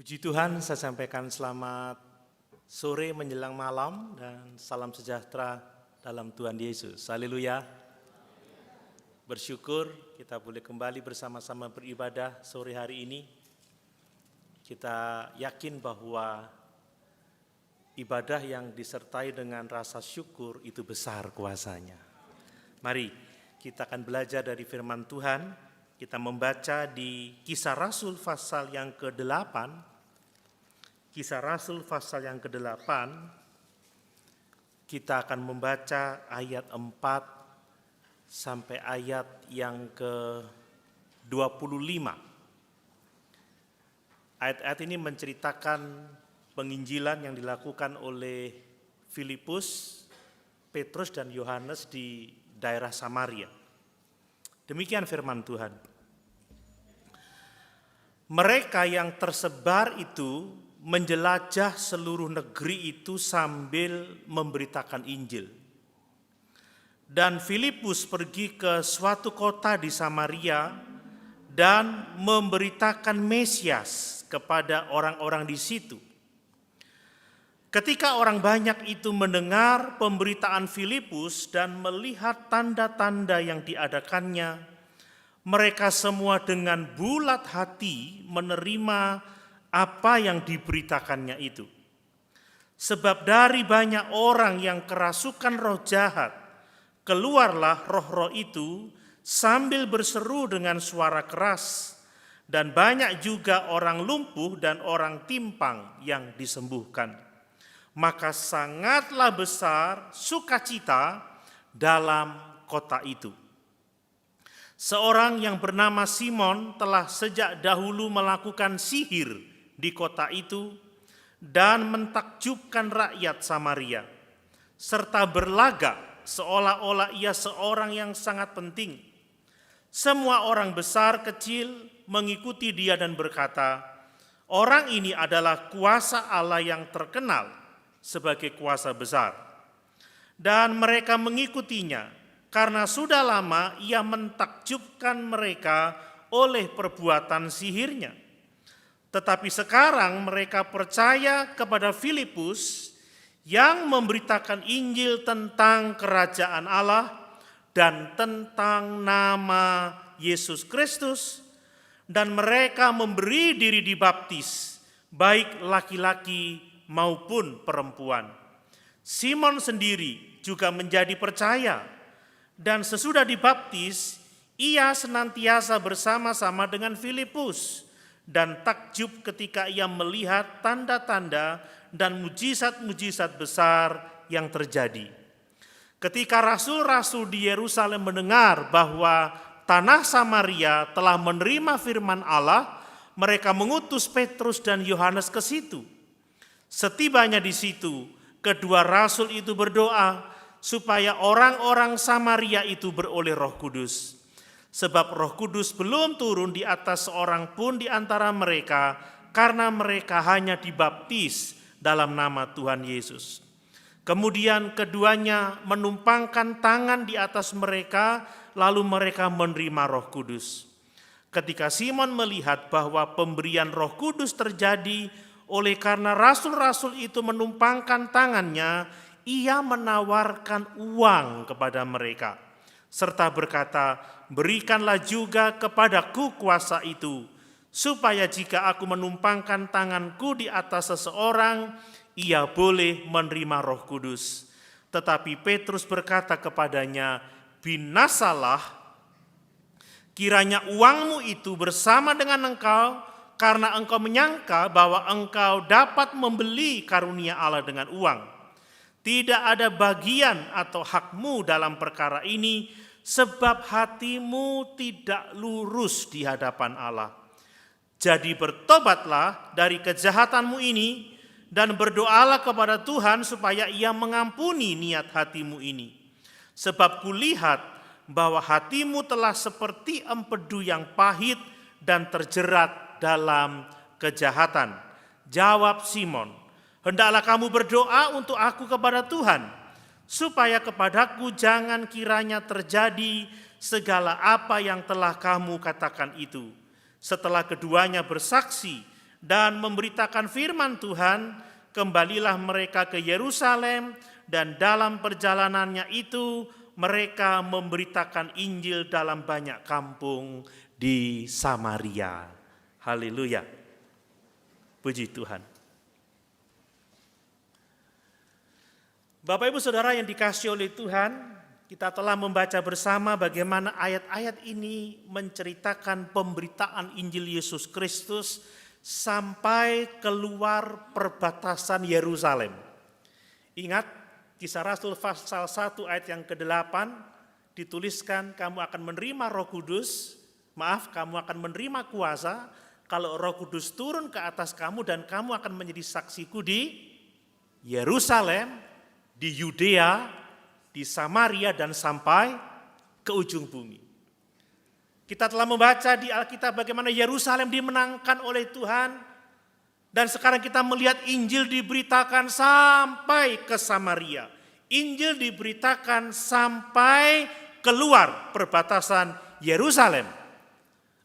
Puji Tuhan, saya sampaikan selamat sore menjelang malam dan salam sejahtera dalam Tuhan Yesus. Haleluya. Bersyukur kita boleh kembali bersama-sama beribadah sore hari ini. Kita yakin bahwa ibadah yang disertai dengan rasa syukur itu besar kuasanya. Mari kita akan belajar dari firman Tuhan. Kita membaca di Kisah Rasul pasal yang ke-8. Kisah Rasul pasal yang ke-8. Kita akan membaca ayat 4 sampai ayat yang ke-25. Ayat-ayat ini menceritakan penginjilan yang dilakukan oleh Filipus, Petrus dan Yohanes di daerah Samaria. Demikian firman Tuhan. Mereka yang tersebar itu menjelajah seluruh negeri itu sambil memberitakan Injil. Dan Filipus pergi ke suatu kota di Samaria dan memberitakan Mesias kepada orang-orang di situ. Ketika orang banyak itu mendengar pemberitaan Filipus dan melihat tanda-tanda yang diadakannya, mereka semua dengan bulat hati menerima apa yang diberitakannya itu. Sebab dari banyak orang yang kerasukan roh jahat, keluarlah roh-roh itu sambil berseru dengan suara keras, dan banyak juga orang lumpuh dan orang timpang yang disembuhkan. Maka sangatlah besar sukacita dalam kota itu. Seorang yang bernama Simon telah sejak dahulu melakukan sihir di kota itu dan mentakjubkan rakyat Samaria, serta berlagak seolah-olah ia seorang yang sangat penting. Semua orang besar kecil mengikuti dia dan berkata, "Orang ini adalah kuasa Allah yang terkenal sebagai kuasa besar." Dan mereka mengikutinya karena sudah lama ia mentakjubkan mereka oleh perbuatan sihirnya. Tetapi sekarang mereka percaya kepada Filipus yang memberitakan Injil tentang kerajaan Allah dan tentang nama Yesus Kristus, dan mereka memberi diri dibaptis, baik laki-laki maupun perempuan. Simon sendiri juga menjadi percaya, dan sesudah dibaptis, ia senantiasa bersama-sama dengan Filipus dan takjub ketika ia melihat tanda-tanda dan mujizat-mujizat besar yang terjadi. Ketika rasul-rasul di Yerusalem mendengar bahwa tanah Samaria telah menerima firman Allah, mereka mengutus Petrus dan Yohanes ke situ. Setibanya di situ, kedua rasul itu berdoa supaya orang-orang Samaria itu beroleh Roh Kudus. Sebab Roh Kudus belum turun di atas seorang pun di antara mereka, karena mereka hanya dibaptis dalam nama Tuhan Yesus. Kemudian keduanya menumpangkan tangan di atas mereka, lalu mereka menerima Roh Kudus. Ketika Simon melihat bahwa pemberian Roh Kudus terjadi oleh karena rasul-rasul itu menumpangkan tangannya, ia menawarkan uang kepada mereka, serta berkata, "Berikanlah juga kepadaku kuasa itu, supaya jika aku menumpangkan tanganku di atas seseorang, ia boleh menerima Roh Kudus." Tetapi Petrus berkata kepadanya, "Binasalah, kiranya uangmu itu bersama dengan engkau, karena engkau menyangka bahwa engkau dapat membeli karunia Allah dengan uang. Tidak ada bagian atau hakmu dalam perkara ini, sebab hatimu tidak lurus di hadapan Allah. Jadi bertobatlah dari kejahatanmu ini dan berdoalah kepada Tuhan supaya Ia mengampuni niat hatimu ini. Sebab kulihat bahwa hatimu telah seperti empedu yang pahit dan terjerat dalam kejahatan." Jawab Simon, "Hendaklah kamu berdoa untuk aku kepada Tuhan, supaya kepadaku jangan kiranya terjadi segala apa yang telah kamu katakan itu." Setelah keduanya bersaksi dan memberitakan firman Tuhan, kembalilah mereka ke Yerusalem, dan dalam perjalanannya itu mereka memberitakan Injil dalam banyak kampung di Samaria. Haleluya. Puji Tuhan. Bapak Ibu Saudara yang dikasihi oleh Tuhan, kita telah membaca bersama bagaimana ayat-ayat ini menceritakan pemberitaan Injil Yesus Kristus sampai keluar perbatasan Yerusalem. Ingat, Kisah Rasul pasal 1 ayat yang ke-8 dituliskan, kamu akan menerima Roh Kudus, kamu akan menerima kuasa kalau Roh Kudus turun ke atas kamu, dan kamu akan menjadi saksiku di Yerusalem, di Yudea, di Samaria, dan sampai ke ujung bumi. Kita telah membaca di Alkitab bagaimana Yerusalem dimenangkan oleh Tuhan, dan sekarang kita melihat Injil diberitakan sampai ke Samaria. Injil diberitakan sampai keluar perbatasan Yerusalem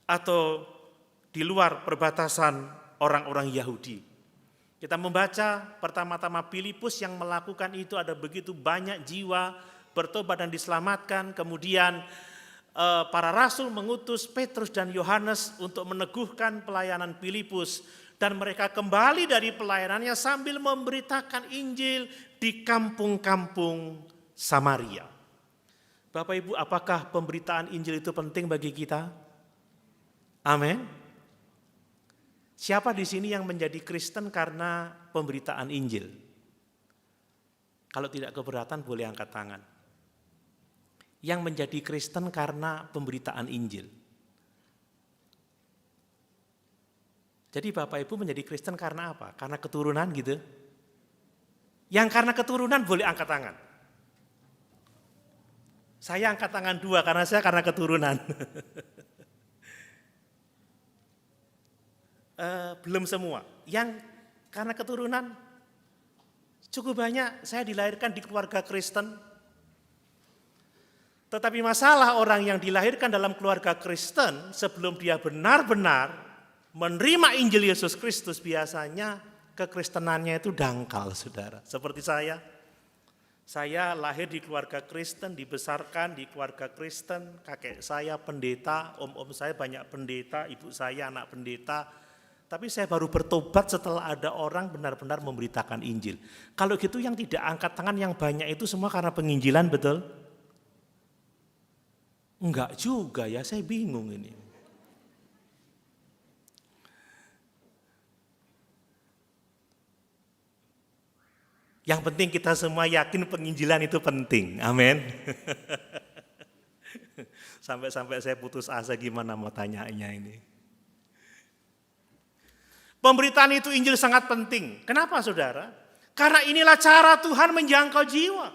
atau di luar perbatasan orang-orang Yahudi. Kita membaca pertama-tama Filipus yang melakukan itu, ada begitu banyak jiwa bertobat dan diselamatkan. Kemudian para rasul mengutus Petrus dan Yohanes untuk meneguhkan pelayanan Filipus, dan mereka kembali dari pelayanannya sambil memberitakan Injil di kampung-kampung Samaria. Bapak Ibu, apakah pemberitaan Injil itu penting bagi kita? Amin. Siapa di sini yang menjadi Kristen karena pemberitaan Injil? Kalau tidak keberatan boleh angkat tangan. Yang menjadi Kristen karena pemberitaan Injil. Jadi Bapak Ibu menjadi Kristen karena apa? Karena keturunan gitu? Yang karena keturunan boleh angkat tangan. Saya angkat tangan 2 karena saya karena keturunan. Belum semua. Yang karena keturunan cukup banyak. Saya dilahirkan di keluarga Kristen. Tetapi masalah orang yang dilahirkan dalam keluarga Kristen sebelum dia benar-benar menerima Injil Yesus Kristus, biasanya kekristenannya itu dangkal, saudara. Seperti saya lahir di keluarga Kristen, dibesarkan di keluarga Kristen, kakek saya pendeta, om-om saya banyak pendeta, ibu saya anak pendeta. Tapi saya baru bertobat setelah ada orang benar-benar memberitakan Injil. Kalau gitu yang tidak angkat tangan yang banyak itu semua karena penginjilan, betul? Enggak juga ya, saya bingung ini. Yang penting kita semua yakin penginjilan itu penting, amin. Sampai-sampai saya putus asa gimana mau tanyanya ini. Pemberitaan itu Injil sangat penting. Kenapa saudara? Karena inilah cara Tuhan menjangkau jiwa.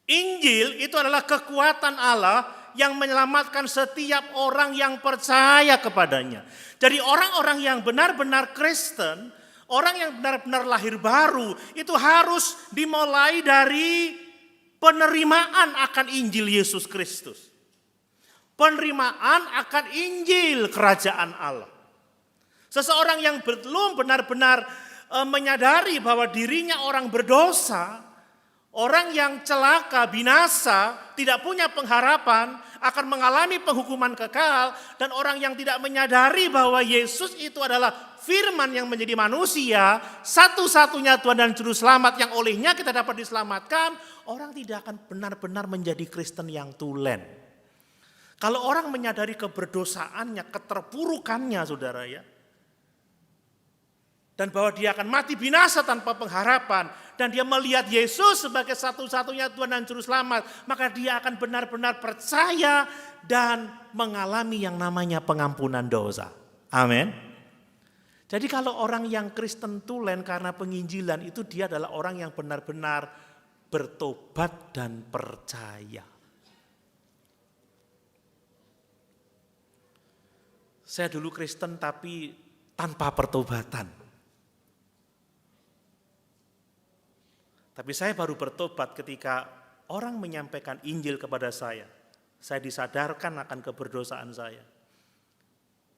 Injil itu adalah kekuatan Allah yang menyelamatkan setiap orang yang percaya kepadanya. Jadi orang-orang yang benar-benar Kristen, orang yang benar-benar lahir baru, itu harus dimulai dari penerimaan akan Injil Yesus Kristus. Penerimaan akan Injil kerajaan Allah. Seseorang yang belum benar-benar menyadari bahwa dirinya orang berdosa, orang yang celaka, binasa, tidak punya pengharapan, akan mengalami penghukuman kekal, dan orang yang tidak menyadari bahwa Yesus itu adalah firman yang menjadi manusia, satu-satunya Tuhan dan Juru Selamat yang olehnya kita dapat diselamatkan, orang tidak akan benar-benar menjadi Kristen yang tulen. Kalau orang menyadari keberdosaannya, keterpurukannya, saudara ya, dan bahwa dia akan mati binasa tanpa pengharapan, dan dia melihat Yesus sebagai satu-satunya Tuhan dan Juru Selamat, maka dia akan benar-benar percaya dan mengalami yang namanya pengampunan dosa. Amin. Jadi kalau orang yang Kristen tulen karena penginjilan, itu dia adalah orang yang benar-benar bertobat dan percaya. Saya dulu Kristen tapi tanpa pertobatan. Tapi saya baru bertobat ketika orang menyampaikan Injil kepada saya. Saya disadarkan akan keberdosaan saya.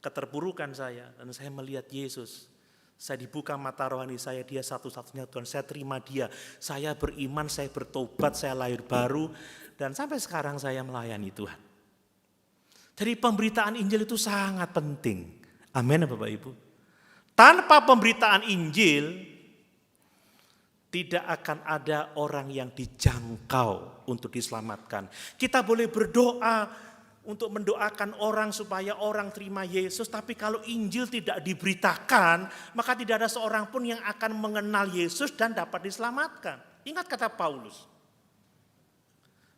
keterpurukan saya, dan saya melihat Yesus. Saya dibuka mata rohani saya, dia satu-satunya Tuhan. Saya terima dia, saya beriman, saya bertobat, saya lahir baru. Dan sampai sekarang saya melayani Tuhan. Jadi pemberitaan Injil itu sangat penting. Amin Bapak Ibu. Tanpa pemberitaan Injil, tidak akan ada orang yang dijangkau untuk diselamatkan. Kita boleh berdoa untuk mendoakan orang supaya orang terima Yesus, tapi kalau Injil tidak diberitakan, maka tidak ada seorang pun yang akan mengenal Yesus dan dapat diselamatkan. Ingat kata Paulus,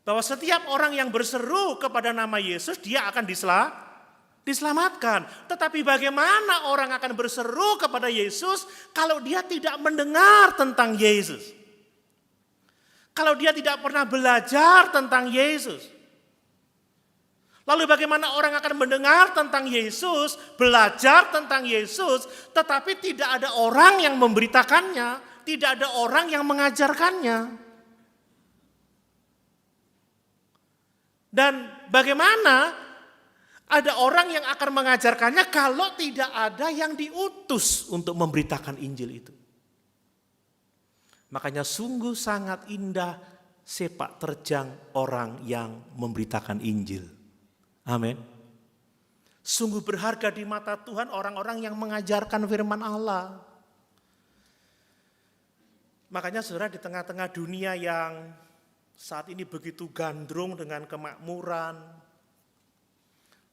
bahwa setiap orang yang berseru kepada nama Yesus, dia akan diselamatkan. Tetapi bagaimana orang akan berseru kepada Yesus kalau dia tidak mendengar tentang Yesus? Kalau dia tidak pernah belajar tentang Yesus? Lalu bagaimana orang akan mendengar tentang Yesus, belajar tentang Yesus, tetapi tidak ada orang yang memberitakannya, tidak ada orang yang mengajarkannya. Dan bagaimana ada orang yang akan mengajarkannya kalau tidak ada yang diutus untuk memberitakan Injil itu. Makanya sungguh sangat indah sepak terjang orang yang memberitakan Injil. Amin. Sungguh berharga di mata Tuhan orang-orang yang mengajarkan firman Allah. Makanya saudara, di tengah-tengah dunia yang saat ini begitu gandrung dengan kemakmuran,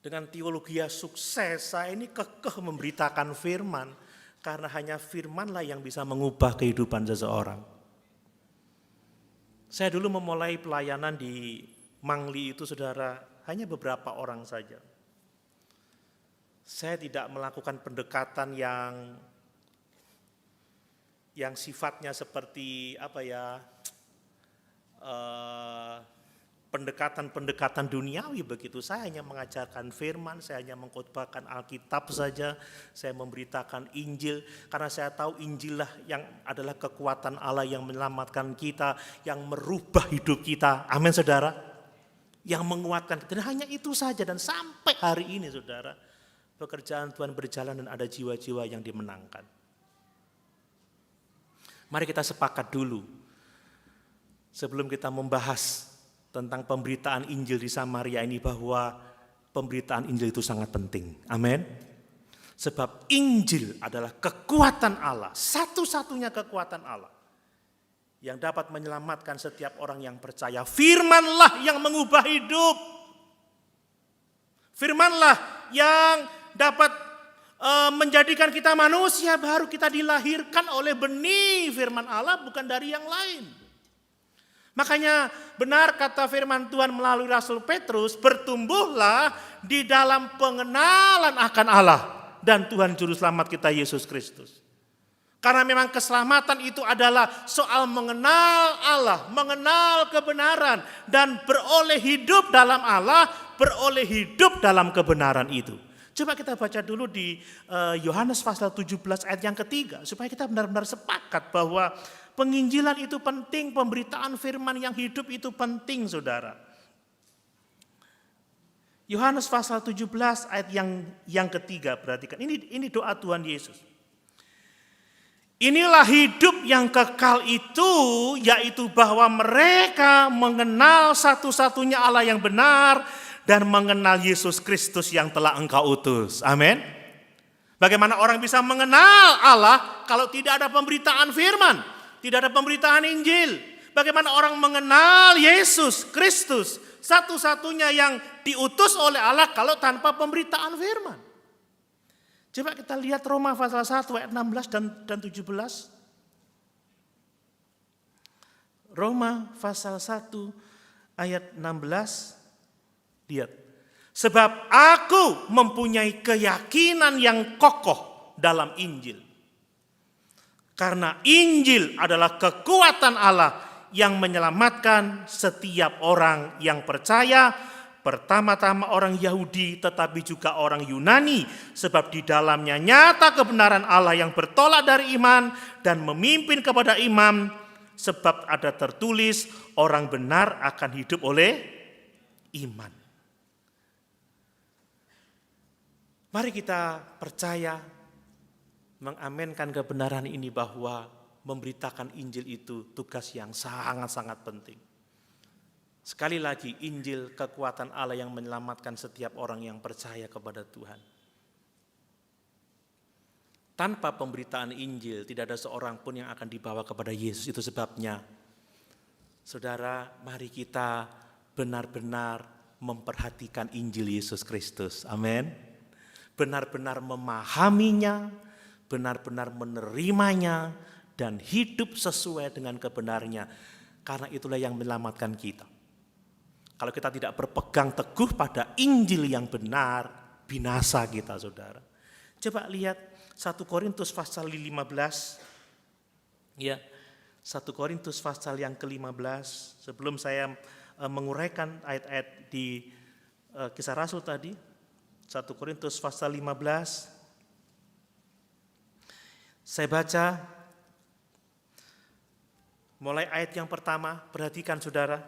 dengan teologi yang sukses, saya ini kekeh memberitakan firman, karena hanya firmanlah yang bisa mengubah kehidupan seseorang. Saya dulu memulai pelayanan di Mangli itu saudara, hanya beberapa orang saja. Saya tidak melakukan pendekatan yang sifatnya seperti pendekatan duniawi begitu. Saya hanya mengajarkan firman, saya hanya mengkhotbahkan Alkitab saja, saya memberitakan Injil, karena saya tahu Injil lah yang adalah kekuatan Allah yang menyelamatkan kita, yang merubah hidup kita. Amin saudara. Yang menguatkan kita, hanya itu saja. Dan sampai hari ini saudara, pekerjaan Tuhan berjalan dan ada jiwa-jiwa yang dimenangkan. Mari kita sepakat dulu, sebelum kita membahas tentang pemberitaan Injil di Samaria ini, bahwa pemberitaan Injil itu sangat penting. Amin. Sebab Injil adalah kekuatan Allah, satu-satunya kekuatan Allah yang dapat menyelamatkan setiap orang yang percaya. Firmanlah yang mengubah hidup. Firmanlah yang dapat menjadikan kita manusia baru. Kita dilahirkan oleh benih firman Allah, bukan dari yang lain. Makanya benar kata firman Tuhan melalui Rasul Petrus, bertumbuhlah di dalam pengenalan akan Allah dan Tuhan Juru Selamat kita Yesus Kristus. Karena memang keselamatan itu adalah soal mengenal Allah, mengenal kebenaran, dan beroleh hidup dalam Allah, beroleh hidup dalam kebenaran itu. Coba kita baca dulu di Yohanes pasal 17 ayat yang ketiga, supaya kita benar-benar sepakat bahwa penginjilan itu penting, pemberitaan firman yang hidup itu penting saudara. Yohanes pasal 17 ayat yang ketiga, perhatikan, ini doa Tuhan Yesus. Inilah hidup yang kekal itu, yaitu bahwa mereka mengenal satu-satunya Allah yang benar dan mengenal Yesus Kristus yang telah Engkau utus. Amin. Bagaimana orang bisa mengenal Allah kalau tidak ada pemberitaan firman, tidak ada pemberitaan Injil? Bagaimana orang mengenal Yesus Kristus, satu-satunya yang diutus oleh Allah, kalau tanpa pemberitaan firman? Coba kita lihat Roma pasal 1 ayat 16 dan 17. Roma pasal 1 ayat 16. Lihat. Sebab aku mempunyai keyakinan yang kokoh dalam Injil. Karena Injil adalah kekuatan Allah yang menyelamatkan setiap orang yang percaya, pertama-tama orang Yahudi tetapi juga orang Yunani, sebab di dalamnya nyata kebenaran Allah yang bertolak dari iman dan memimpin kepada iman, sebab ada tertulis orang benar akan hidup oleh iman. Mari kita percaya, mengamenkan kebenaran ini bahwa memberitakan Injil itu tugas yang sangat-sangat penting. Sekali lagi, Injil kekuatan Allah yang menyelamatkan setiap orang yang percaya kepada Tuhan. Tanpa pemberitaan Injil, tidak ada seorang pun yang akan dibawa kepada Yesus. Itu sebabnya, saudara, mari kita benar-benar memperhatikan Injil Yesus Kristus. Amin. Benar-benar memahaminya, benar-benar menerimanya, dan hidup sesuai dengan kebenarannya. Karena itulah yang menyelamatkan kita. Kalau kita tidak berpegang teguh pada Injil yang benar, binasa kita, saudara. Coba lihat 1 Korintus pasal 15. Ya, 1 Korintus pasal yang ke-15. Sebelum saya menguraikan ayat-ayat di Kisah Rasul tadi, 1 Korintus pasal 15. Saya baca mulai ayat yang pertama, perhatikan saudara.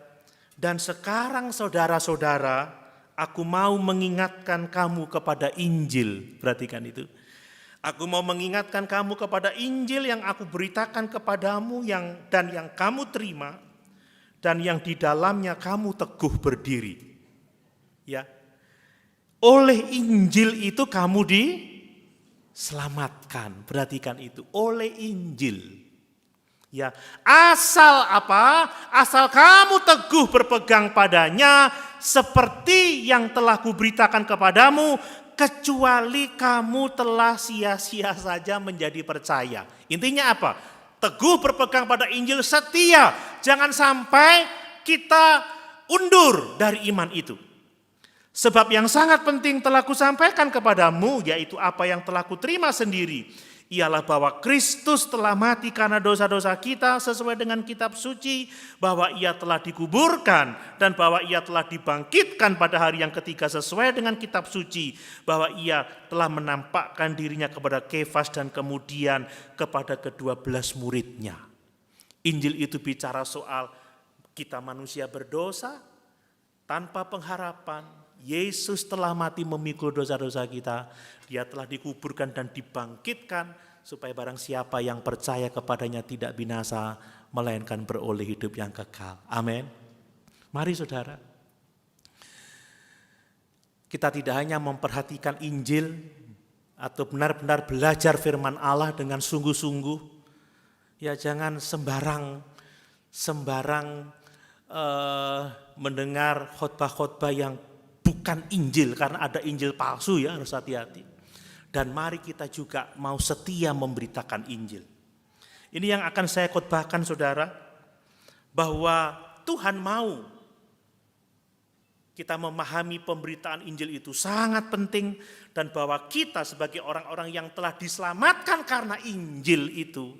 Dan sekarang saudara-saudara, aku mau mengingatkan kamu kepada Injil. Perhatikan itu. Aku mau mengingatkan kamu kepada Injil yang aku beritakan kepadamu dan yang kamu terima dan yang di dalamnya kamu teguh berdiri. Ya. Oleh Injil itu kamu diselamatkan. Perhatikan itu, oleh Injil. Ya, asal apa? Asal kamu teguh berpegang padanya seperti yang telah kuberitakan kepadamu, kecuali kamu telah sia-sia saja menjadi percaya. Intinya apa? Teguh berpegang pada Injil, setia. Jangan sampai kita undur dari iman itu. Sebab yang sangat penting telah kusampaikan kepadamu, yaitu apa yang telah kuterima sendiri. Ialah bahwa Kristus telah mati karena dosa-dosa kita sesuai dengan kitab suci, bahwa ia telah dikuburkan dan bahwa ia telah dibangkitkan pada hari yang ketiga sesuai dengan kitab suci, bahwa ia telah menampakkan dirinya kepada Kefas dan kemudian kepada ke-12 muridnya. Injil itu bicara soal kita manusia berdosa tanpa pengharapan. Yesus telah mati memikul dosa-dosa kita. Dia telah dikuburkan dan dibangkitkan supaya barang siapa yang percaya kepadanya tidak binasa, melainkan beroleh hidup yang kekal. Amin. Mari saudara, kita tidak hanya memperhatikan Injil atau benar-benar belajar firman Allah dengan sungguh-sungguh. Ya, jangan sembarang mendengar khotbah-khotbah yang bukan Injil, karena ada Injil palsu, ya, harus hati-hati. Dan mari kita juga mau setia memberitakan Injil. Ini yang akan saya khotbahkan saudara, bahwa Tuhan mau kita memahami pemberitaan Injil itu sangat penting, dan bahwa kita sebagai orang-orang yang telah diselamatkan karena Injil itu,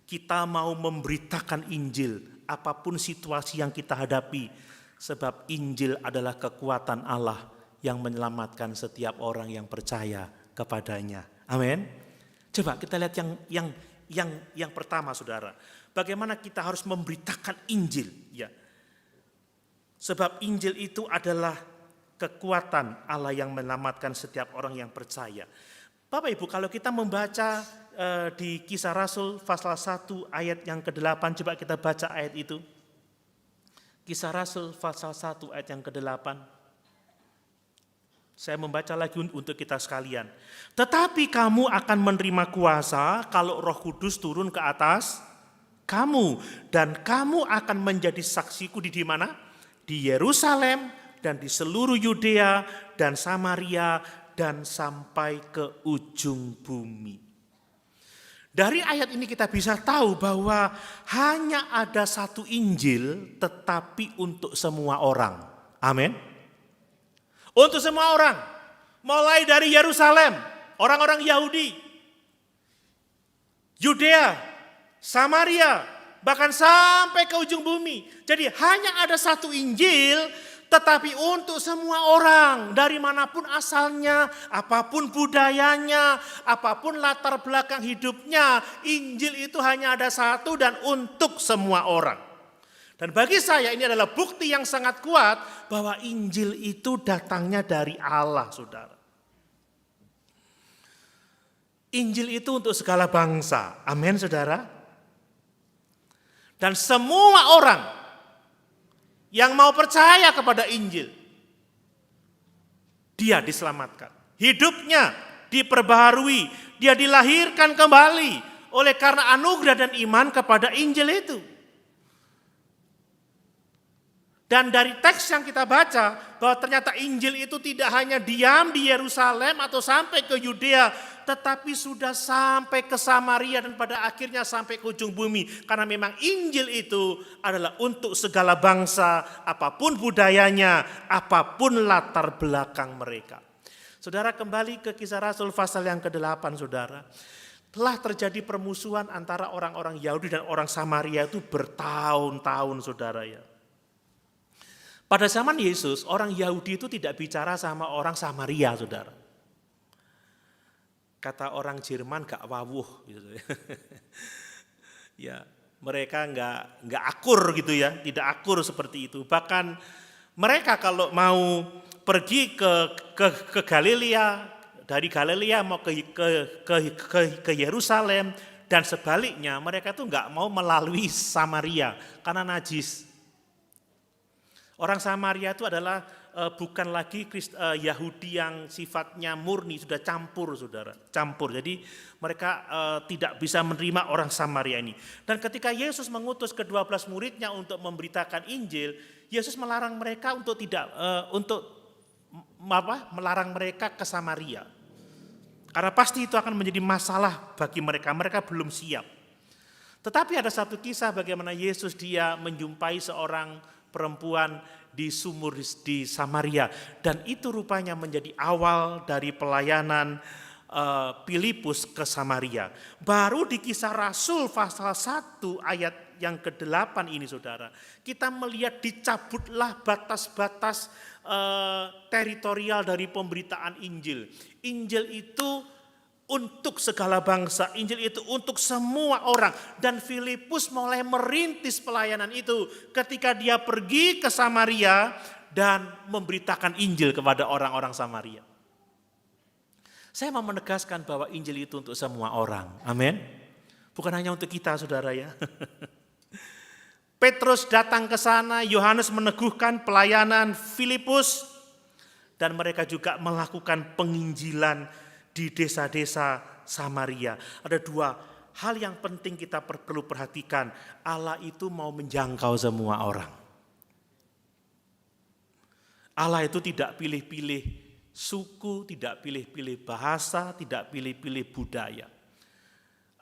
kita mau memberitakan Injil apapun situasi yang kita hadapi. Sebab Injil adalah kekuatan Allah yang menyelamatkan setiap orang yang percaya kepadanya. Amin. Coba kita lihat yang pertama saudara. Bagaimana kita harus memberitakan Injil. Ya. Sebab Injil itu adalah kekuatan Allah yang menyelamatkan setiap orang yang percaya. Bapak Ibu, kalau kita membaca di Kisah Rasul pasal 1 ayat yang ke-8, coba kita baca ayat itu. Kisah Rasul pasal 1 ayat yang ke-8. Saya membaca lagi untuk kita sekalian. Tetapi kamu akan menerima kuasa kalau Roh Kudus turun ke atas kamu. Dan kamu akan menjadi saksiku di mana? Di Yerusalem dan di seluruh Yudea dan Samaria dan sampai ke ujung bumi. Dari ayat ini kita bisa tahu bahwa hanya ada satu Injil tetapi untuk semua orang. Amin. Untuk semua orang. Mulai dari Yerusalem, orang-orang Yahudi, Yudea, Samaria, bahkan sampai ke ujung bumi. Jadi hanya ada satu Injil tetapi untuk semua orang, dari manapun asalnya, apapun budayanya, apapun latar belakang hidupnya, Injil itu hanya ada satu dan untuk semua orang. Dan bagi saya ini adalah bukti yang sangat kuat bahwa Injil itu datangnya dari Allah, saudara. Injil itu untuk segala bangsa. Amin, saudara. Dan semua orang yang mau percaya kepada Injil, dia diselamatkan. Hidupnya diperbaharui, dia dilahirkan kembali oleh karena anugerah dan iman kepada Injil itu. Dan dari teks yang kita baca, bahwa ternyata Injil itu tidak hanya diam di Yerusalem atau sampai ke Yudea, tetapi sudah sampai ke Samaria dan pada akhirnya sampai ke ujung bumi. Karena memang Injil itu adalah untuk segala bangsa, apapun budayanya, apapun latar belakang mereka. Saudara, kembali ke Kisah Rasul pasal yang ke-8, saudara. Telah terjadi permusuhan antara orang-orang Yahudi dan orang Samaria itu bertahun-tahun, saudara ya. Pada zaman Yesus, orang Yahudi itu tidak bicara sama orang Samaria, saudara. Kata orang Jerman gak wawuh gitu ya. Ya, mereka nggak akur gitu ya, tidak akur seperti itu. Bahkan mereka kalau mau pergi ke Galilea, dari Galilea mau ke Yerusalem dan sebaliknya, mereka tuh nggak mau melalui Samaria karena najis. Orang Samaria itu adalah bukan lagi Yahudi yang sifatnya murni, sudah campur, saudara, campur. Jadi mereka tidak bisa menerima orang Samaria ini. Dan ketika Yesus mengutus ke-12 muridnya untuk memberitakan Injil, Yesus melarang mereka untuk melarang mereka ke Samaria. Karena pasti itu akan menjadi masalah bagi mereka, mereka belum siap. Tetapi ada satu kisah bagaimana Yesus dia menjumpai seorang perempuan di sumur di Samaria, dan itu rupanya menjadi awal dari pelayanan Filipus ke Samaria. Baru di Kisah Rasul pasal 1 ayat yang ke-8 ini, saudara, kita melihat dicabutlah batas-batas teritorial dari pemberitaan Injil. Injil itu untuk segala bangsa, Injil itu untuk semua orang. Dan Filipus mulai merintis pelayanan itu ketika dia pergi ke Samaria dan memberitakan Injil kepada orang-orang Samaria. Saya mau menegaskan bahwa Injil itu untuk semua orang. Amin. Bukan hanya untuk kita, saudara ya. Petrus datang ke sana, Yohanes meneguhkan pelayanan Filipus, dan mereka juga melakukan penginjilan di desa-desa Samaria. Ada dua hal yang penting kita perlu perhatikan. Allah itu mau menjangkau semua orang. Allah itu tidak pilih-pilih suku, tidak pilih-pilih bahasa, tidak pilih-pilih budaya.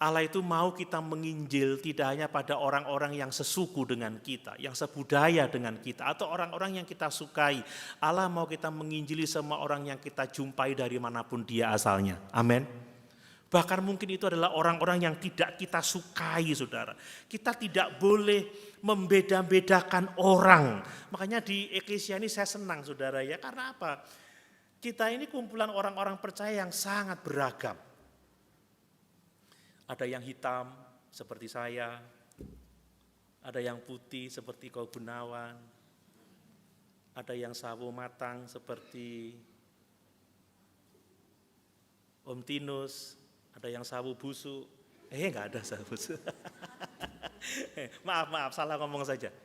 Allah itu mau kita menginjil tidak hanya pada orang-orang yang sesuku dengan kita, yang sebudaya dengan kita, atau orang-orang yang kita sukai. Allah mau kita menginjili semua orang yang kita jumpai dari manapun dia asalnya. Amin. Bahkan mungkin itu adalah orang-orang yang tidak kita sukai, saudara. Kita tidak boleh membeda-bedakan orang. Makanya di Eklesia ini saya senang, saudara ya. Karena apa? Kita ini kumpulan orang-orang percaya yang sangat beragam. Ada yang hitam seperti saya, ada yang putih seperti Kau Gunawan, ada yang sawo matang seperti Om Tinus, ada yang sawo busuk. Enggak ada sawo busuk. Maaf, salah ngomong saja.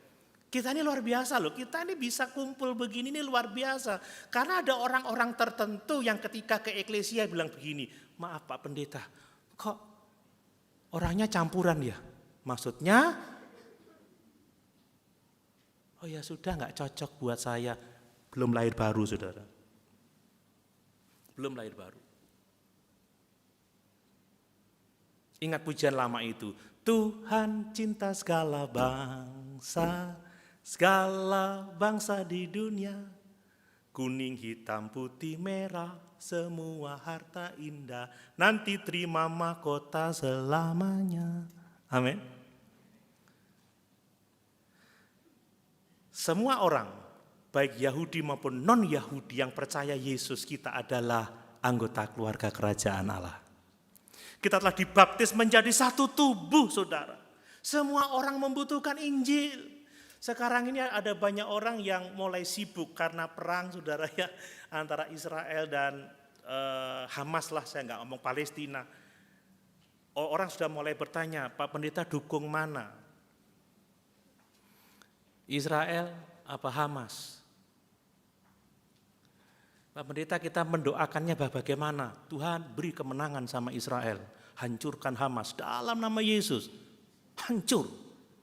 Kita ini luar biasa loh, kita ini bisa kumpul begini ini luar biasa. Karena ada orang-orang tertentu yang ketika ke Eklesia bilang begini, maaf Pak Pendeta, kok orangnya campuran ya? Maksudnya, oh ya sudah gak cocok buat saya. Belum lahir baru, saudara. Belum lahir baru. Ingat pujian lama itu. Tuhan cinta segala bangsa di dunia. Kuning, hitam, putih, merah, semua harta indah, nanti terima mahkota selamanya. Amin. Semua orang, baik Yahudi maupun non-Yahudi yang percaya Yesus, kita adalah anggota keluarga kerajaan Allah. Kita telah dibaptis menjadi satu tubuh, saudara. Semua orang membutuhkan Injil. Sekarang ini ada banyak orang yang mulai sibuk karena perang, saudara ya, antara Israel dan Hamas lah, saya nggak ngomong Palestina. orang sudah mulai bertanya, Pak Pendeta dukung mana? Israel apa Hamas? Pak Pendeta kita mendoakannya bagaimana? Tuhan beri kemenangan sama Israel, hancurkan Hamas dalam nama Yesus. Hancur.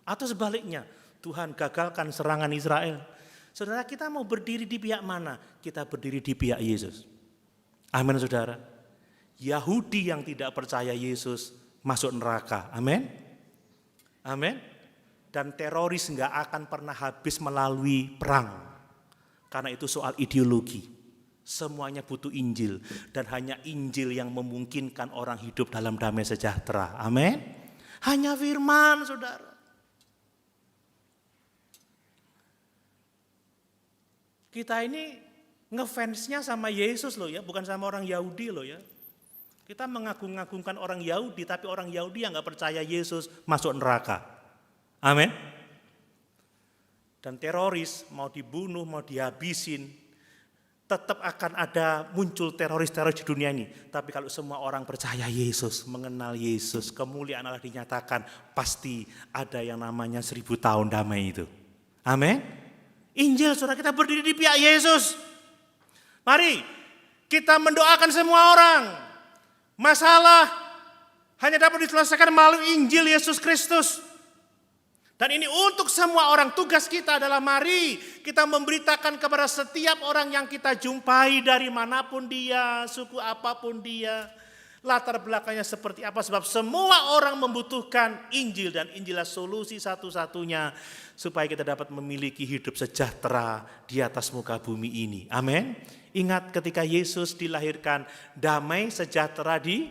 Atau sebaliknya, Tuhan gagalkan serangan Israel. Saudara, kita mau berdiri di pihak mana? Kita berdiri di pihak Yesus. Amin, saudara. Yahudi yang tidak percaya Yesus masuk neraka. Amin. Amin. Dan teroris enggak akan pernah habis melalui perang. Karena itu soal ideologi. Semuanya butuh Injil. Dan hanya Injil yang memungkinkan orang hidup dalam damai sejahtera. Amin. Hanya firman, saudara. Kita ini ngefansnya sama Yesus loh ya, bukan sama orang Yahudi loh ya. Kita mengagung-agungkan orang Yahudi, tapi orang Yahudi yang gak percaya Yesus masuk neraka. Amin. Dan teroris mau dibunuh, mau dihabisin, tetap akan ada muncul teroris-teroris di dunia ini. Tapi kalau semua orang percaya Yesus, mengenal Yesus, kemuliaan Allah dinyatakan, pasti ada yang namanya 1000 tahun damai itu. Amin. Injil, saudara, kita berdiri di pihak Yesus. Mari kita mendoakan semua orang. Masalah hanya dapat diselesaikan melalui Injil Yesus Kristus. Dan ini untuk semua orang. Tugas kita adalah mari kita memberitakan kepada setiap orang yang kita jumpai dari manapun dia, suku apapun dia, latar belakangnya seperti apa. Sebab semua orang membutuhkan Injil dan Injillah solusi satu-satunya supaya kita dapat memiliki hidup sejahtera di atas muka bumi ini. Amin. Ingat ketika Yesus dilahirkan, damai sejahtera di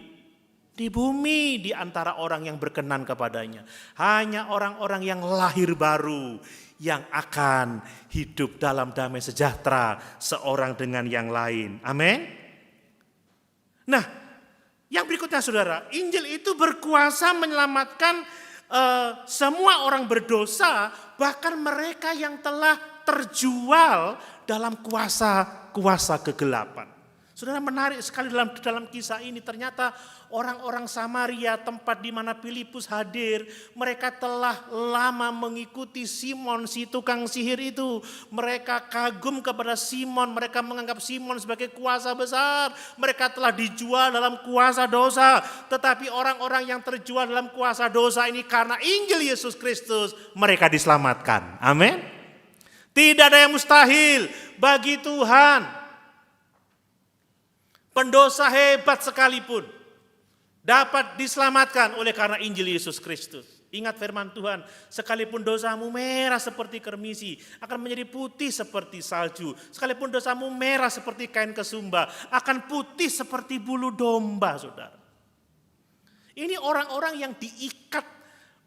bumi di antara orang yang berkenan kepadanya. Hanya orang-orang yang lahir baru yang akan hidup dalam damai sejahtera seorang dengan yang lain. Amin. Nah, yang berikutnya saudara, Injil itu berkuasa menyelamatkan semua orang berdosa, bahkan mereka yang telah terjual dalam kuasa kegelapan. Saudara, menarik sekali dalam kisah ini, ternyata orang-orang Samaria, tempat di mana Filipus hadir, mereka telah lama mengikuti Simon si tukang sihir itu. Mereka kagum kepada Simon, mereka menganggap Simon sebagai kuasa besar. Mereka telah dijual dalam kuasa dosa, tetapi orang-orang yang terjual dalam kuasa dosa ini karena Injil Yesus Kristus, mereka diselamatkan. Amin. Tidak ada yang mustahil bagi Tuhan. Pendosa hebat sekalipun dapat diselamatkan oleh karena Injil Yesus Kristus. Ingat firman Tuhan, sekalipun dosamu merah seperti kermisi, akan menjadi putih seperti salju. Sekalipun dosamu merah seperti kain kesumba, akan putih seperti bulu domba, saudara. Ini orang-orang yang diikat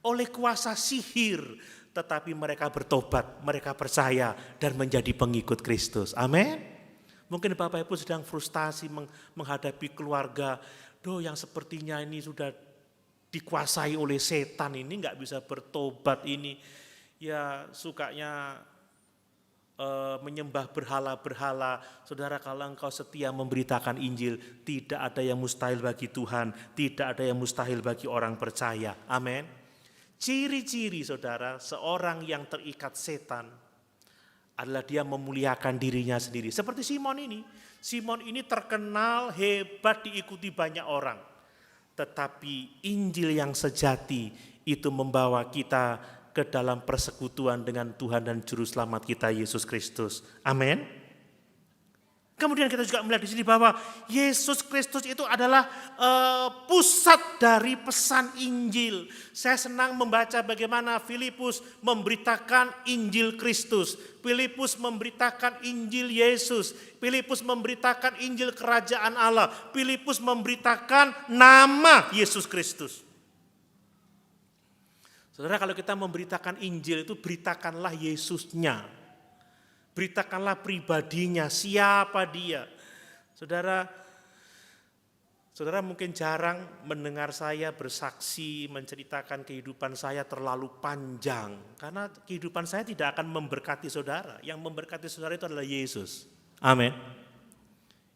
oleh kuasa sihir, tetapi mereka bertobat, mereka percaya dan menjadi pengikut Kristus. Amin. Mungkin Bapak Ibu sedang frustasi menghadapi keluarga, yang sepertinya ini sudah dikuasai oleh setan, ini nggak bisa bertobat, ini ya sukanya menyembah berhala-berhala. Saudara, kalau engkau setia memberitakan Injil, tidak ada yang mustahil bagi Tuhan, tidak ada yang mustahil bagi orang percaya. Amin. Ciri-ciri saudara, seorang yang terikat setan adalah dia memuliakan dirinya sendiri. Seperti Simon ini. Simon ini terkenal hebat, diikuti banyak orang. Tetapi Injil yang sejati itu membawa kita ke dalam persekutuan dengan Tuhan dan Juru Selamat kita Yesus Kristus. Amin. Kemudian kita juga melihat di sini bahwa Yesus Kristus itu adalah pusat dari pesan Injil. Saya senang membaca bagaimana Filipus memberitakan Injil Kristus. Filipus memberitakan Injil Yesus. Filipus memberitakan Injil Kerajaan Allah. Filipus memberitakan nama Yesus Kristus. Saudara, kalau kita memberitakan Injil itu beritakanlah Yesusnya. Beritakanlah pribadinya, siapa dia. Saudara mungkin jarang mendengar saya bersaksi, menceritakan kehidupan saya terlalu panjang. Karena kehidupan saya tidak akan memberkati saudara. Yang memberkati saudara itu adalah Yesus. Amin.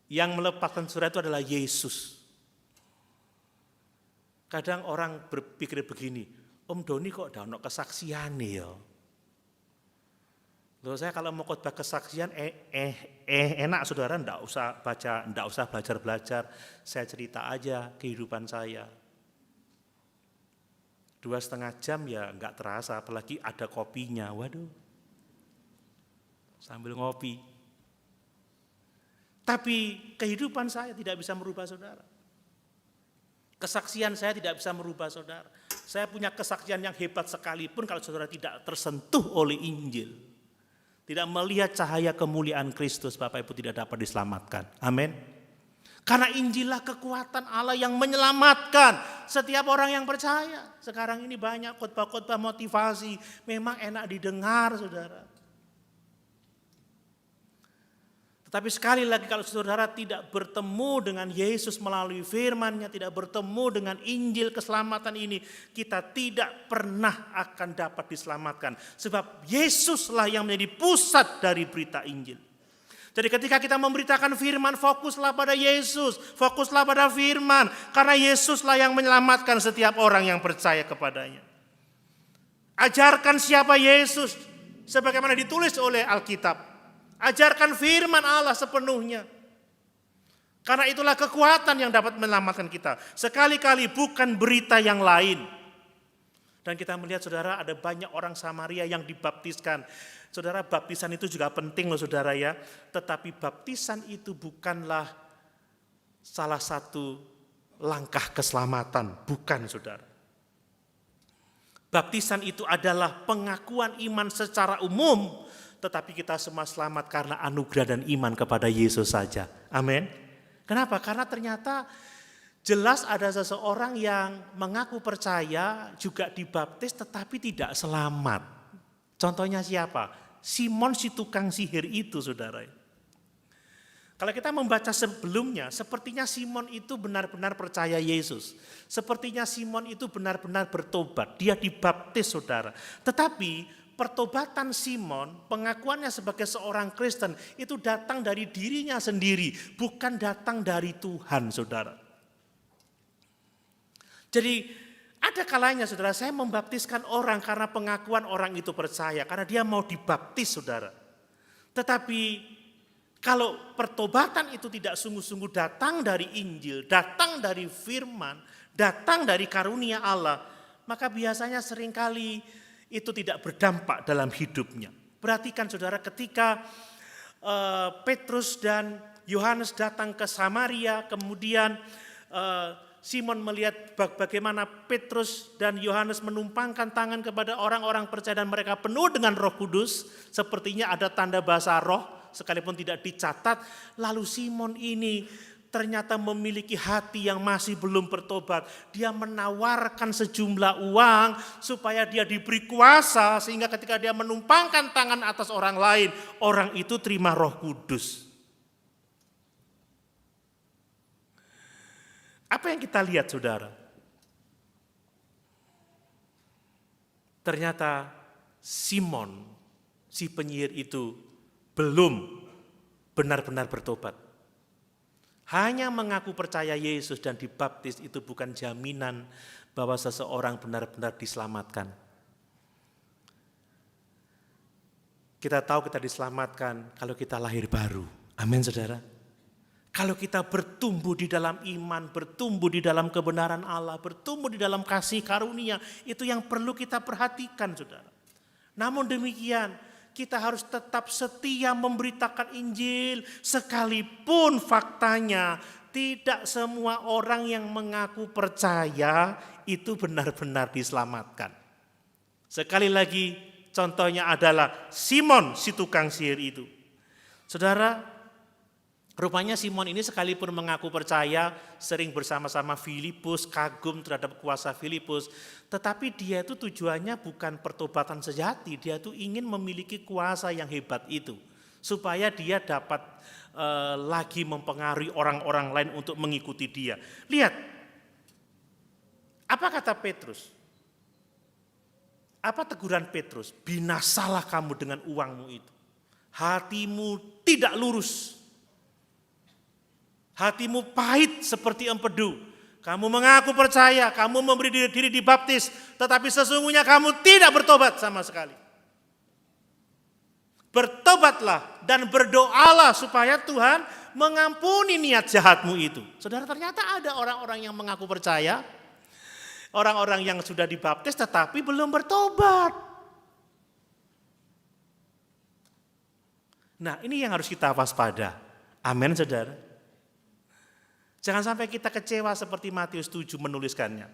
Yang melepaskan saudara itu adalah Yesus. Kadang orang berpikir begini, Om Doni kok udah ono kesaksian ya? Loh, saya kalau mau khotbah kesaksian enak saudara, enggak usah belajar. Saya cerita aja kehidupan saya. 2,5 jam ya enggak terasa, apalagi ada kopinya. Waduh. Sambil ngopi. Tapi kehidupan saya tidak bisa merubah saudara. Kesaksian saya tidak bisa merubah saudara. Saya punya kesaksian yang hebat sekalipun kalau saudara tidak tersentuh oleh Injil. Tidak melihat cahaya kemuliaan Kristus, Bapak Ibu tidak dapat diselamatkan. Amin. Karena Injillah kekuatan Allah yang menyelamatkan setiap orang yang percaya. Sekarang ini banyak khotbah-khotbah motivasi, memang enak didengar saudara. Tetapi sekali lagi kalau saudara tidak bertemu dengan Yesus melalui firman-Nya, tidak bertemu dengan Injil keselamatan ini, kita tidak pernah akan dapat diselamatkan. Sebab Yesuslah yang menjadi pusat dari berita Injil. Jadi ketika kita memberitakan firman, fokuslah pada Yesus, fokuslah pada firman. Karena Yesuslah yang menyelamatkan setiap orang yang percaya kepadanya. Ajarkan siapa Yesus, sebagaimana ditulis oleh Alkitab. Ajarkan firman Allah sepenuhnya. Karena itulah kekuatan yang dapat menyelamatkan kita. Sekali-kali bukan berita yang lain. Dan kita melihat saudara ada banyak orang Samaria yang dibaptiskan. Saudara, baptisan itu juga penting loh saudara ya. Tetapi baptisan itu bukanlah salah satu langkah keselamatan. Bukan saudara. Baptisan itu adalah pengakuan iman secara umum. Tetapi kita semua selamat karena anugerah dan iman kepada Yesus saja. Amin. Kenapa? Karena ternyata jelas ada seseorang yang mengaku percaya juga dibaptis tetapi tidak selamat. Contohnya siapa? Simon si tukang sihir itu saudara. Kalau kita membaca sebelumnya, sepertinya Simon itu benar-benar percaya Yesus. Sepertinya Simon itu benar-benar bertobat. Dia dibaptis saudara. Tetapi pertobatan Simon, pengakuannya sebagai seorang Kristen itu datang dari dirinya sendiri, bukan datang dari Tuhan, saudara. Jadi ada kalanya saudara, saya membaptiskan orang karena pengakuan orang itu percaya, karena dia mau dibaptis saudara. Tetapi kalau pertobatan itu tidak sungguh-sungguh datang dari Injil, datang dari firman, datang dari karunia Allah, maka biasanya seringkali itu tidak berdampak dalam hidupnya. Perhatikan saudara, ketika Petrus dan Yohanes datang ke Samaria, kemudian Simon melihat bagaimana Petrus dan Yohanes menumpangkan tangan kepada orang-orang percaya dan mereka penuh dengan Roh Kudus, sepertinya ada tanda bahasa roh sekalipun tidak dicatat. Lalu Simon ini ternyata memiliki hati yang masih belum bertobat. Dia menawarkan sejumlah uang supaya dia diberi kuasa sehingga ketika dia menumpangkan tangan atas orang lain, orang itu terima Roh Kudus. Apa yang kita lihat saudara? Ternyata Simon, si penyihir itu belum benar-benar bertobat. Hanya mengaku percaya Yesus dan dibaptis itu bukan jaminan bahwa seseorang benar-benar diselamatkan. Kita tahu kita diselamatkan kalau kita lahir baru. Amin saudara. Kalau kita bertumbuh di dalam iman, bertumbuh di dalam kebenaran Allah, bertumbuh di dalam kasih karunia, itu yang perlu kita perhatikan saudara. Namun demikian, kita harus tetap setia memberitakan Injil sekalipun faktanya tidak semua orang yang mengaku percaya itu benar-benar diselamatkan. Sekali lagi contohnya adalah Simon si tukang sihir itu. Saudara, rupanya Simon ini sekalipun mengaku percaya, sering bersama-sama Filipus, kagum terhadap kuasa Filipus, tetapi dia itu tujuannya bukan pertobatan sejati, dia itu ingin memiliki kuasa yang hebat itu, supaya dia dapat lagi mempengaruhi orang-orang lain untuk mengikuti dia. Lihat, apa kata Petrus? Apa teguran Petrus? Binasalah kamu dengan uangmu itu. Hatimu tidak lurus. Hatimu pahit seperti empedu. kamu mengaku percaya, kamu memberi diri dibaptis, tetapi sesungguhnya kamu tidak bertobat sama sekali. Bertobatlah dan berdoalah supaya Tuhan mengampuni niat jahatmu itu. Saudara, ternyata ada orang-orang yang mengaku percaya, orang-orang yang sudah dibaptis tetapi belum bertobat. Nah, ini yang harus kita waspada. Amin, saudara. Jangan sampai kita kecewa seperti Matius 7 menuliskannya.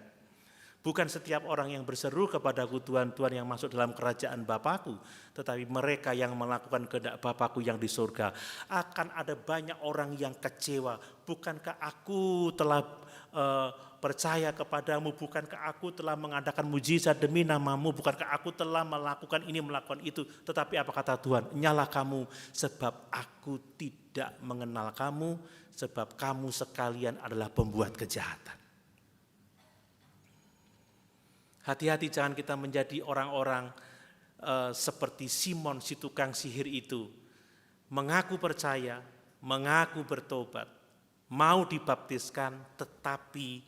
Bukan setiap orang yang berseru kepadaku Tuhan, Tuhan yang masuk dalam kerajaan Bapakku, tetapi mereka yang melakukan kehendak Bapakku yang di surga. Akan ada banyak orang yang kecewa. Bukankah aku telah percaya kepadamu, bukankah aku telah mengadakan mujizat demi namamu, bukankah aku telah melakukan ini, melakukan itu. Tetapi apa kata Tuhan? Nyalah kamu, sebab aku tidak mengenal kamu, sebab kamu sekalian adalah pembuat kejahatan. Hati-hati jangan kita menjadi orang-orang seperti Simon si tukang sihir itu. Mengaku percaya, mengaku bertobat, mau dibaptiskan tetapi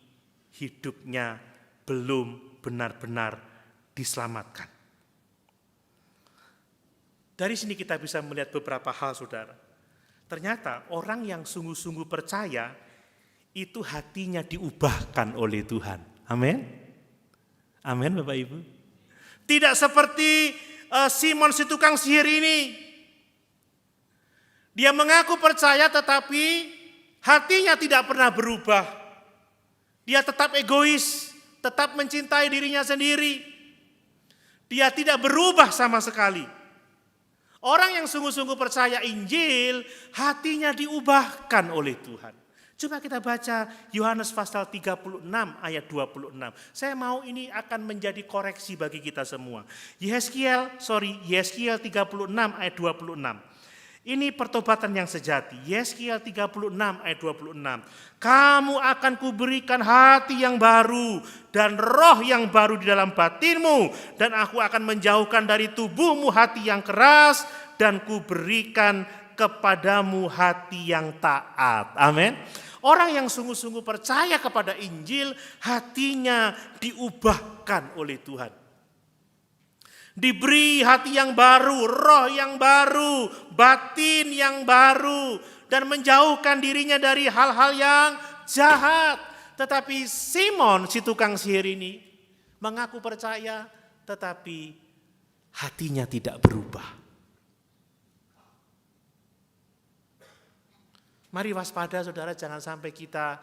hidupnya belum benar-benar diselamatkan. Dari sini kita bisa melihat beberapa hal, saudara. Ternyata orang yang sungguh-sungguh percaya itu hatinya diubahkan oleh Tuhan. Amin. Amin, Bapak Ibu. Tidak seperti Simon si tukang sihir ini. Dia mengaku percaya tetapi hatinya tidak pernah berubah. Dia tetap egois, tetap mencintai dirinya sendiri. Dia tidak berubah sama sekali. Orang yang sungguh-sungguh percaya Injil, hatinya diubahkan oleh Tuhan. Coba kita baca Yohanes pasal 36 ayat 26. Saya mau ini akan menjadi koreksi bagi kita semua. Yeskiel 36 ayat 26. Ini pertobatan yang sejati. Yeskiel 36 ayat 26. Kamu akan kuberikan hati yang baru dan roh yang baru di dalam batinmu. Dan aku akan menjauhkan dari tubuhmu hati yang keras dan kuberikan kepadamu hati yang taat. Amin. Orang yang sungguh-sungguh percaya kepada Injil, hatinya diubahkan oleh Tuhan. Diberi hati yang baru, roh yang baru, batin yang baru, dan menjauhkan dirinya dari hal-hal yang jahat. Tetapi Simon si tukang sihir ini mengaku percaya, tetapi hatinya tidak berubah. Mari waspada, saudara, jangan sampai kita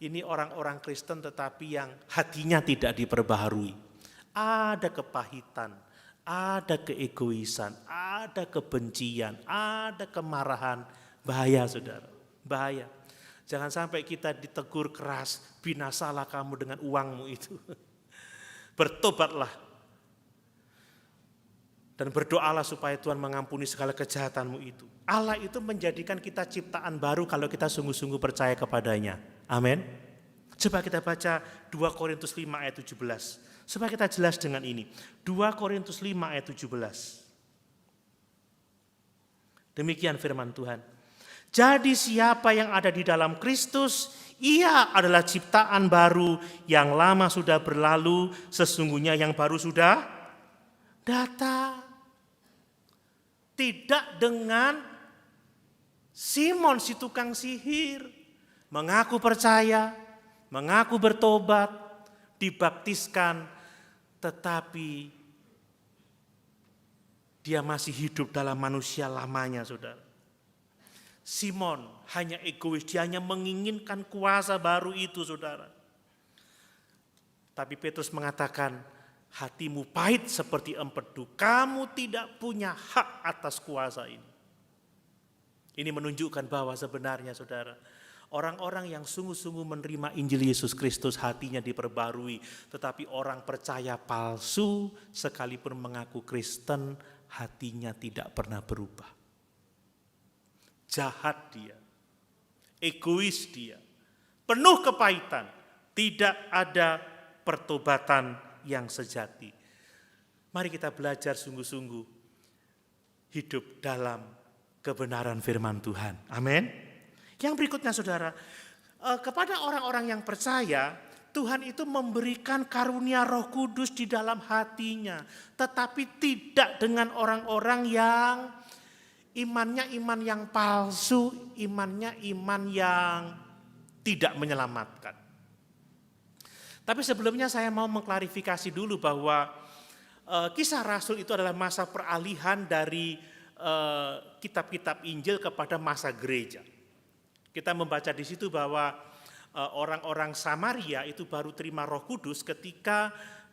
ini orang-orang Kristen tetapi yang hatinya tidak diperbaharui. Ada kepahitan, ada keegoisan, ada kebencian, ada kemarahan. Bahaya, saudara, bahaya. Jangan sampai kita ditegur keras, binasalah kamu dengan uangmu itu. Bertobatlah. Dan berdoalah supaya Tuhan mengampuni segala kejahatanmu itu. Allah itu menjadikan kita ciptaan baru kalau kita sungguh-sungguh percaya kepadanya. Amin. Coba kita baca 2 Korintus 5 ayat 17. Supaya kita jelas dengan ini. 2 Korintus 5 ayat 17. Demikian firman Tuhan. Jadi siapa yang ada di dalam Kristus, ia adalah ciptaan baru, yang lama sudah berlalu, sesungguhnya yang baru sudah datang. Tidak dengan Simon si tukang sihir, mengaku percaya, mengaku bertobat, dibaptiskan, tetapi dia masih hidup dalam manusia lamanya, saudara. Simon hanya egois, dia hanya menginginkan kuasa baru itu, saudara. Tapi Petrus mengatakan, hatimu pahit seperti empedu, kamu tidak punya hak atas kuasa ini. Ini menunjukkan bahwa sebenarnya, saudara, orang-orang yang sungguh-sungguh menerima Injil Yesus Kristus hatinya diperbarui. Tetapi orang percaya palsu sekalipun mengaku Kristen, hatinya tidak pernah berubah. Jahat dia, egois dia, penuh kepahitan, tidak ada pertobatan yang sejati. Mari kita belajar sungguh-sungguh hidup dalam kebenaran firman Tuhan. Amin. Yang berikutnya, saudara, kepada orang-orang yang percaya, Tuhan itu memberikan karunia Roh Kudus di dalam hatinya. Tetapi tidak dengan orang-orang yang imannya iman yang palsu, imannya iman yang tidak menyelamatkan. Tapi sebelumnya saya mau mengklarifikasi dulu bahwa Kisah Rasul itu adalah masa peralihan dari kitab-kitab Injil kepada masa gereja. Kita membaca di situ bahwa orang-orang Samaria itu baru terima Roh Kudus ketika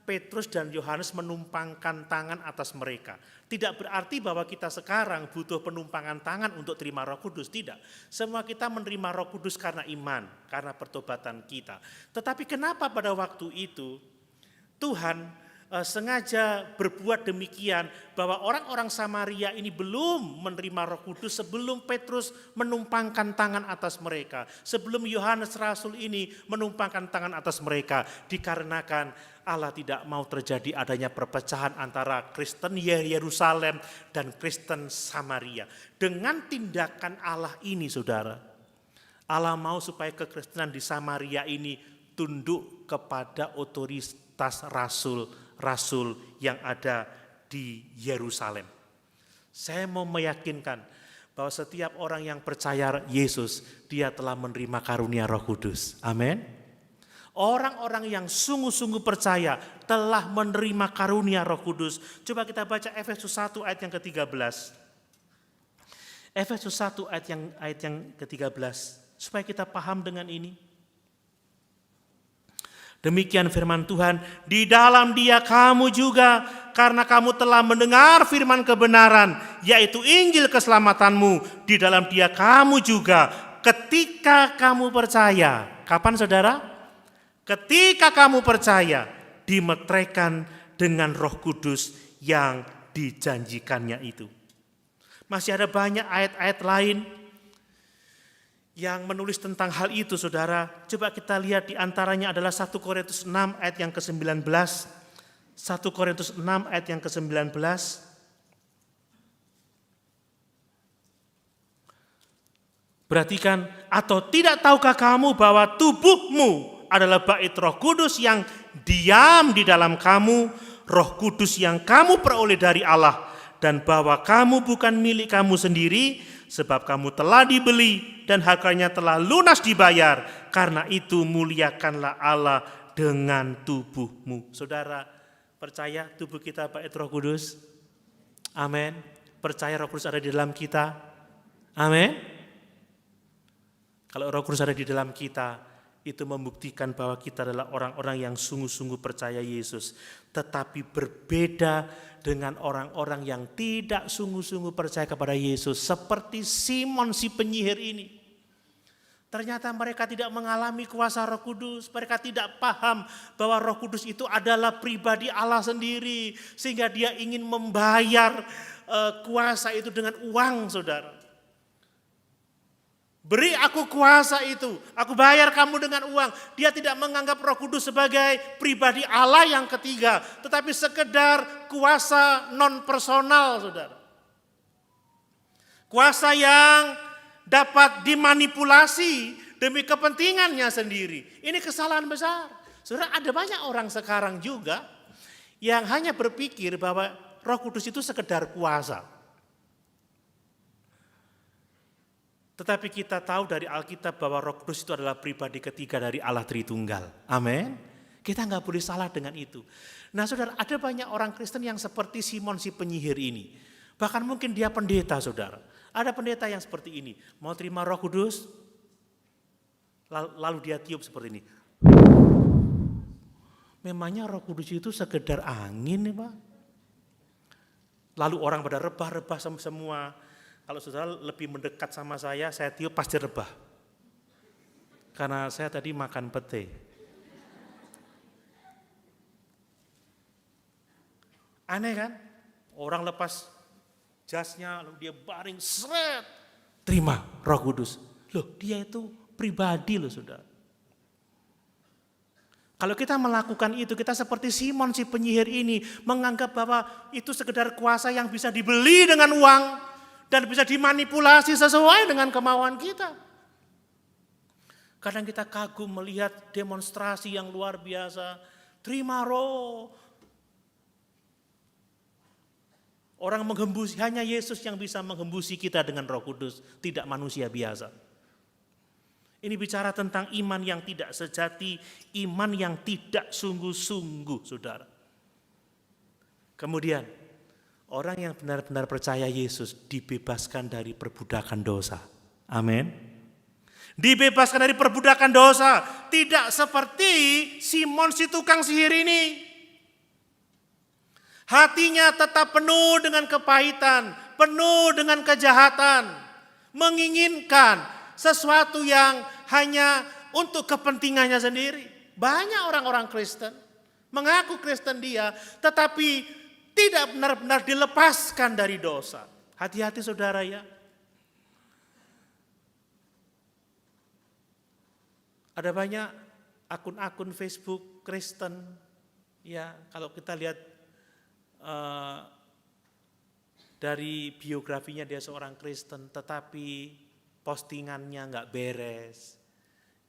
Petrus dan Yohanes menumpangkan tangan atas mereka. Tidak berarti bahwa kita sekarang butuh penumpangan tangan untuk terima Roh Kudus, tidak. Semua kita menerima Roh Kudus karena iman, karena pertobatan kita. Tetapi kenapa pada waktu itu Tuhan sengaja berbuat demikian, bahwa orang-orang Samaria ini belum menerima Roh Kudus sebelum Petrus menumpangkan tangan atas mereka, sebelum Yohanes Rasul ini menumpangkan tangan atas mereka, dikarenakan Allah tidak mau terjadi adanya perpecahan antara Kristen Yerusalem dan Kristen Samaria. Dengan tindakan Allah ini, saudara, Allah mau supaya kekristenan di Samaria ini tunduk kepada otoritas rasul yang ada di Yerusalem. Saya mau meyakinkan bahwa setiap orang yang percaya Yesus, dia telah menerima karunia Roh Kudus. Amin. Orang-orang yang sungguh-sungguh percaya telah menerima karunia Roh Kudus. Coba kita baca Efesus 1 ayat yang ke-13. Efesus 1 ayat yang ke-13, supaya kita paham dengan ini. Demikian firman Tuhan, di dalam Dia kamu juga, karena kamu telah mendengar firman kebenaran, yaitu Injil keselamatanmu, di dalam Dia kamu juga, ketika kamu percaya. Kapan, saudara? Ketika kamu percaya, dimeteraikan dengan Roh Kudus yang dijanjikannya itu. Masih ada banyak ayat-ayat lain yang menulis tentang hal itu, saudara. Coba kita lihat, di antaranya adalah 1 Korintus 6 ayat yang ke-19. 1 Korintus 6 ayat yang ke-19. Perhatikan, atau tidak tahukah kamu bahwa tubuhmu adalah bait Roh Kudus yang diam di dalam kamu, Roh Kudus yang kamu peroleh dari Allah, dan bahwa kamu bukan milik kamu sendiri, sebab kamu telah dibeli dan harganya telah lunas dibayar. Karena itu muliakanlah Allah dengan tubuhmu. Saudara, percaya tubuh kita bait Roh Kudus? Amin. Percaya Roh Kudus ada di dalam kita? Amin. Kalau Roh Kudus ada di dalam kita, itu membuktikan bahwa kita adalah orang-orang yang sungguh-sungguh percaya Yesus. Tetapi berbeda dengan orang-orang yang tidak sungguh-sungguh percaya kepada Yesus. Seperti Simon si penyihir ini. Ternyata mereka tidak mengalami kuasa Roh Kudus. Mereka tidak paham bahwa Roh Kudus itu adalah pribadi Allah sendiri. Sehingga dia ingin membayar kuasa itu dengan uang, saudara. Beri aku kuasa itu, aku bayar kamu dengan uang. Dia tidak menganggap Roh Kudus sebagai pribadi Allah yang ketiga, tetapi sekedar kuasa non-personal, saudara. Kuasa yang dapat dimanipulasi demi kepentingannya sendiri. Ini kesalahan besar. Saudara, ada banyak orang sekarang juga yang hanya berpikir bahwa Roh Kudus itu sekedar kuasa. Tetapi kita tahu dari Alkitab bahwa Roh Kudus itu adalah pribadi ketiga dari Allah Tritunggal. Amin. Kita nggak boleh salah dengan itu. Nah, saudara, ada banyak orang Kristen yang seperti Simon si penyihir ini. Bahkan mungkin dia pendeta, saudara. Ada pendeta yang seperti ini. Mau terima Roh Kudus? Lalu dia tiup seperti ini. Memangnya Roh Kudus itu sekedar angin, ya Pak? Lalu orang pada rebah-rebah semua. Kalau saudara lebih mendekat sama saya tiup pasti rebah. Karena saya tadi makan pete. Aneh kan? Orang lepas jasnya, lalu dia baring, seret. Terima Roh Kudus. Loh, dia itu pribadi loh, saudara. Kalau kita melakukan itu, kita seperti Simon si penyihir ini, menganggap bahwa itu sekedar kuasa yang bisa dibeli dengan uang, dan bisa dimanipulasi sesuai dengan kemauan kita. Kadang kita kagum melihat demonstrasi yang luar biasa. Terima roh. Orang menghembusi, hanya Yesus yang bisa menghembusi kita dengan Roh Kudus, tidak manusia biasa. Ini bicara tentang iman yang tidak sejati, iman yang tidak sungguh-sungguh, saudara. Kemudian, orang yang benar-benar percaya Yesus dibebaskan dari perbudakan dosa. Amin. Dibebaskan dari perbudakan dosa, tidak seperti Simon si tukang sihir ini. Hatinya tetap penuh dengan kepahitan, penuh dengan kejahatan, menginginkan sesuatu yang hanya untuk kepentingannya sendiri. Banyak orang-orang Kristen mengaku Kristen dia, tetapi tidak benar-benar dilepaskan dari dosa. Hati-hati saudara ya. Ada banyak akun-akun Facebook Kristen, ya kalau kita lihat dari biografinya dia seorang Kristen, tetapi postingannya nggak beres,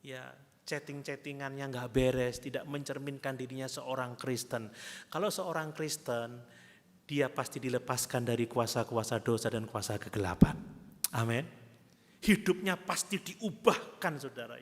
ya chatting-chattingannya nggak beres, tidak mencerminkan dirinya seorang Kristen. Kalau seorang Kristen, dia pasti dilepaskan dari kuasa-kuasa dosa dan kuasa kegelapan. Amin. Hidupnya pasti diubahkan, saudara.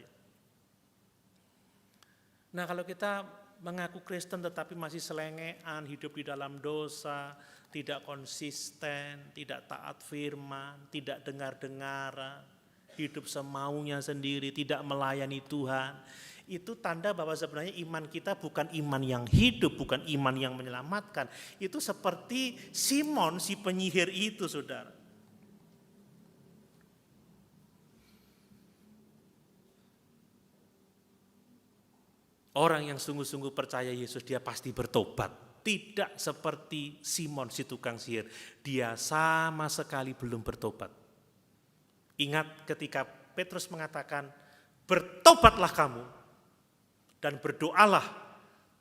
Nah, kalau kita mengaku Kristen tetapi masih selengean, hidup di dalam dosa, tidak konsisten, tidak taat firman, tidak dengar-dengaran, hidup semaunya sendiri, tidak melayani Tuhan. Itu tanda bahwa sebenarnya iman kita bukan iman yang hidup, bukan iman yang menyelamatkan. Itu seperti Simon si penyihir itu, saudara. Orang yang sungguh-sungguh percaya Yesus, dia pasti bertobat. Tidak seperti Simon si tukang sihir. Dia sama sekali belum bertobat. Ingat ketika Petrus mengatakan, bertobatlah kamu dan berdoalah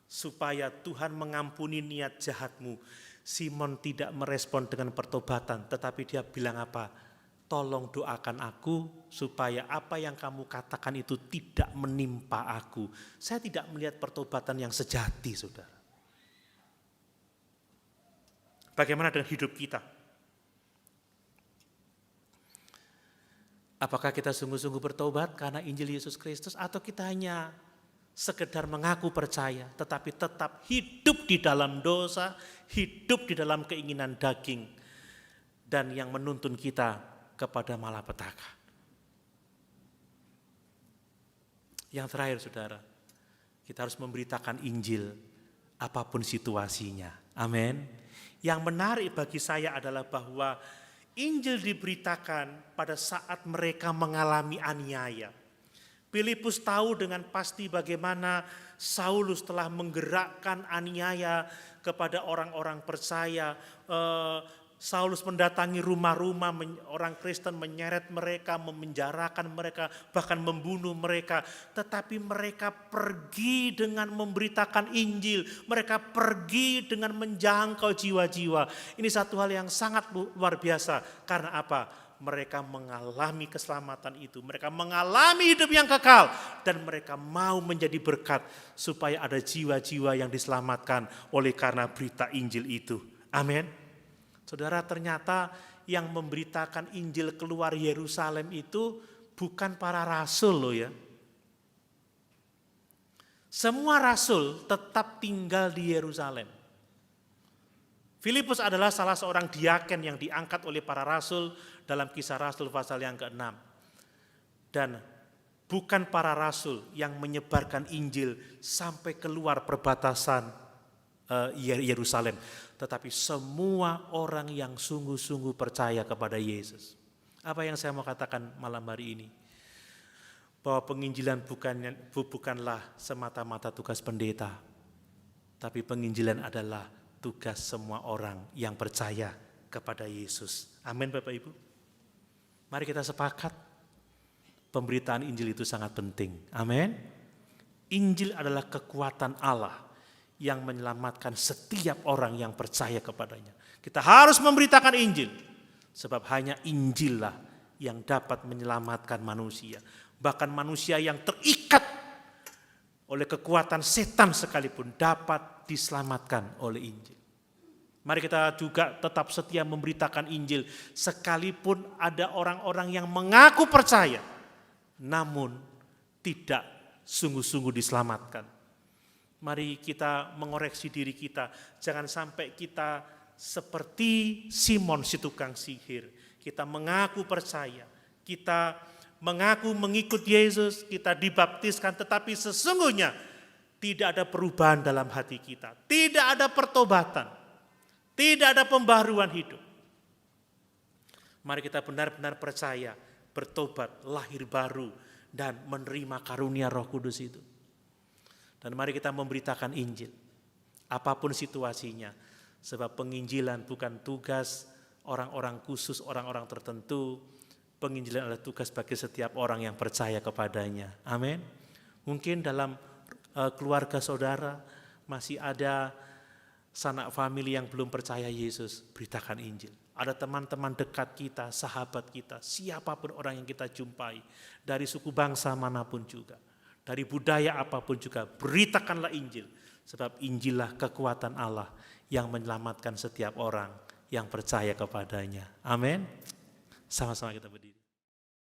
supaya Tuhan mengampuni niat jahatmu. Simon tidak merespon dengan pertobatan, tetapi dia bilang apa? Tolong doakan aku supaya apa yang kamu katakan itu tidak menimpa aku. Saya tidak melihat pertobatan yang sejati, saudara. Bagaimana dengan hidup kita? Apakah kita sungguh-sungguh bertobat karena Injil Yesus Kristus, atau kita hanya sekedar mengaku percaya tetapi tetap hidup di dalam dosa, hidup di dalam keinginan daging, dan yang menuntun kita kepada malapetaka. Yang terakhir, saudara, kita harus memberitakan Injil apapun situasinya. Amin. Yang menarik bagi saya adalah bahwa Injil diberitakan pada saat mereka mengalami aniaya. Filipus tahu dengan pasti bagaimana Saulus telah menggerakkan aniaya kepada orang-orang percaya. Saulus mendatangi rumah-rumah orang Kristen, menyeret mereka, memenjarakan mereka, bahkan membunuh mereka. Tetapi mereka pergi dengan memberitakan Injil. Mereka pergi dengan menjangkau jiwa-jiwa. Ini satu hal yang sangat luar biasa. Karena apa? Mereka mengalami keselamatan itu. Mereka mengalami hidup yang kekal. Dan mereka mau menjadi berkat supaya ada jiwa-jiwa yang diselamatkan oleh karena berita Injil itu. Amin. Saudara, ternyata yang memberitakan Injil keluar Yerusalem itu bukan para rasul loh ya. Semua rasul tetap tinggal di Yerusalem. Filipus adalah salah seorang diaken yang diangkat oleh para rasul dalam Kisah Rasul pasal yang ke-6. Dan bukan para rasul yang menyebarkan Injil sampai keluar perbatasan Yerusalem, tetapi semua orang yang sungguh-sungguh percaya kepada Yesus. Apa yang saya mau katakan malam hari ini? Bahwa penginjilan bukanlah semata-mata tugas pendeta, tapi penginjilan adalah tugas semua orang yang percaya kepada Yesus. Amin, Bapak Ibu. Mari kita sepakat, pemberitaan Injil itu sangat penting. Amin. Injil adalah kekuatan Allah yang menyelamatkan setiap orang yang percaya kepadanya. Kita harus memberitakan Injil, sebab hanya Injil lah yang dapat menyelamatkan manusia. Bahkan manusia yang terikat oleh kekuatan setan sekalipun dapat diselamatkan oleh Injil. Mari kita juga tetap setia memberitakan Injil sekalipun ada orang-orang yang mengaku percaya namun tidak sungguh-sungguh diselamatkan. Mari kita mengoreksi diri kita, jangan sampai kita seperti Simon si tukang sihir. Kita mengaku percaya, kita mengaku mengikut Yesus, kita dibaptiskan, tetapi sesungguhnya tidak ada perubahan dalam hati kita, tidak ada pertobatan, tidak ada pembaharuan hidup. Mari kita benar-benar percaya, bertobat, lahir baru, dan menerima karunia Roh Kudus itu. Dan mari kita memberitakan Injil, apapun situasinya. Sebab penginjilan bukan tugas orang-orang khusus, orang-orang tertentu. Penginjilan adalah tugas bagi setiap orang yang percaya kepadanya. Amin. Mungkin dalam keluarga saudara masih ada sanak famili yang belum percaya Yesus, beritakan Injil. Ada teman-teman dekat kita, sahabat kita, siapapun orang yang kita jumpai, dari suku bangsa manapun juga, dari budaya apapun juga, beritakanlah Injil. Sebab Injillah kekuatan Allah yang menyelamatkan setiap orang yang percaya kepadanya. Amin. Sama-sama kita berdiri.